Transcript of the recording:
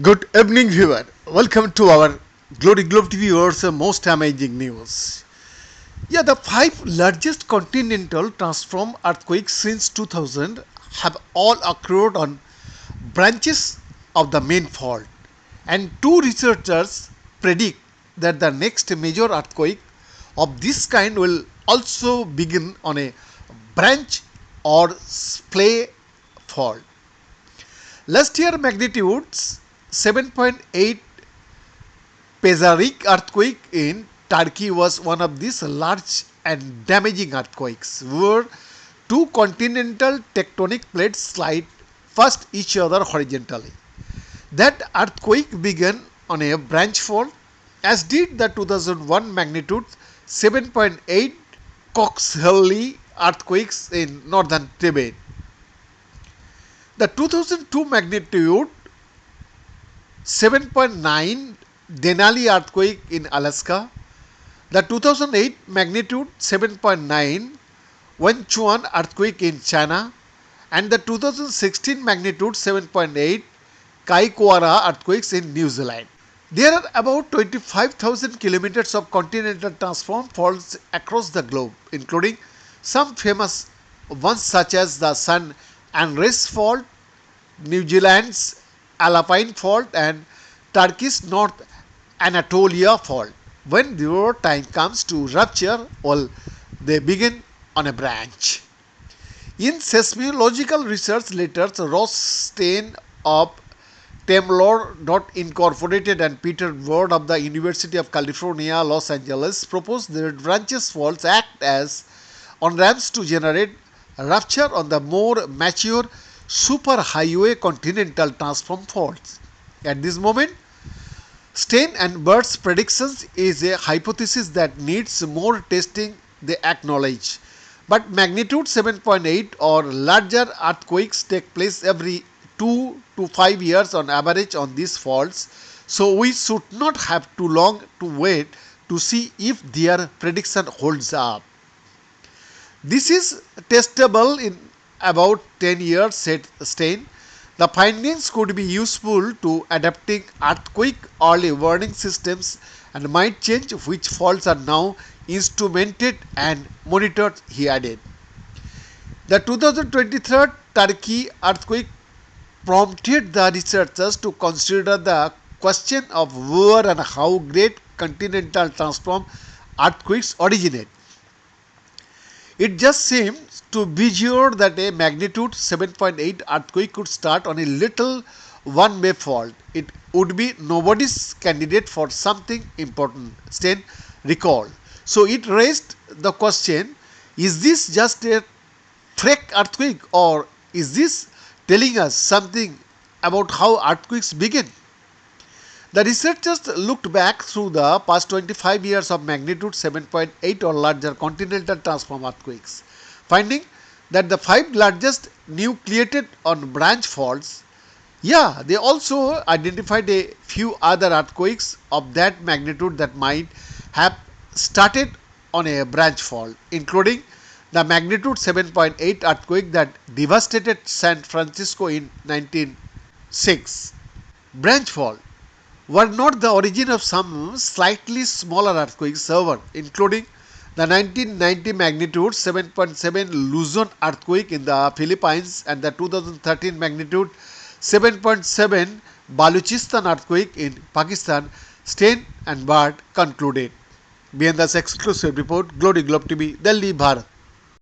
Good evening, viewer. Welcome to our Glory Globe TV viewers most amazing news. Yeah, the five largest continental transform earthquakes since 2000 have all occurred on branches of the main fault, and two researchers predict that the next major earthquake of this kind will also begin on a branch or splay fault. Last year magnitudes 7.8 Pezarik earthquake in Turkey was one of these large and damaging earthquakes where two continental tectonic plates slide past each other horizontally. That earthquake began on a branch fault, as did the 2001 magnitude 7.8 Koxheli earthquakes in northern Tibet. The 2002 magnitude 7.9 Denali earthquake in Alaska, the 2008 magnitude 7.9 Wenchuan earthquake in China, and the 2016 magnitude 7.8 Kaikoura earthquakes in New Zealand. There are about 25,000 kilometers of continental transform faults across the globe, including some famous ones such as the San Andreas Fault, New Zealand's Alpine Fault, and Turkey's North Anatolia Fault. When their time comes to rupture, well, they begin on a branch. In seismological research letters, Ross Stein of Temlor Incorporated and Peter Ward of the University of California, Los Angeles proposed that branches faults act as on ramps to generate rupture on the more mature superhighway continental transform faults. At this moment, Stein and Bird's predictions is a hypothesis that needs more testing, they acknowledge. But magnitude 7.8 or larger earthquakes take place every 2 to 5 years on average on these faults, so we should not have too long to wait to see if their prediction holds up. This is testable in about 10 years, said Stein. The findings could be useful to adapting earthquake early warning systems and might change which faults are now instrumented and monitored, he added. The 2023 Turkey earthquake prompted the researchers to consider the question of where and how great continental transform earthquakes originate. It just seems to be sure that a magnitude 7.8 earthquake could start on a little one-way fault. It would be nobody's candidate for something important, Stein recalled. So it raised the question, is this just a freak earthquake, or is this telling us something about how earthquakes begin? The researchers looked back through the past 25 years of magnitude 7.8 or larger continental transform earthquakes, finding that the five largest nucleated on branch faults. Yeah, they also identified a few other earthquakes of that magnitude that might have started on a branch fault, including the magnitude 7.8 earthquake that devastated San Francisco in 1906. Branch fault were not the origin of some slightly smaller earthquakes, however, including the 1990 magnitude 7.7 Luzon earthquake in the Philippines and the 2013 magnitude 7.7 Baluchistan earthquake in Pakistan, Stein and Bird concluded. Behind this exclusive report, Glory Globe TV, Delhi, Bharat.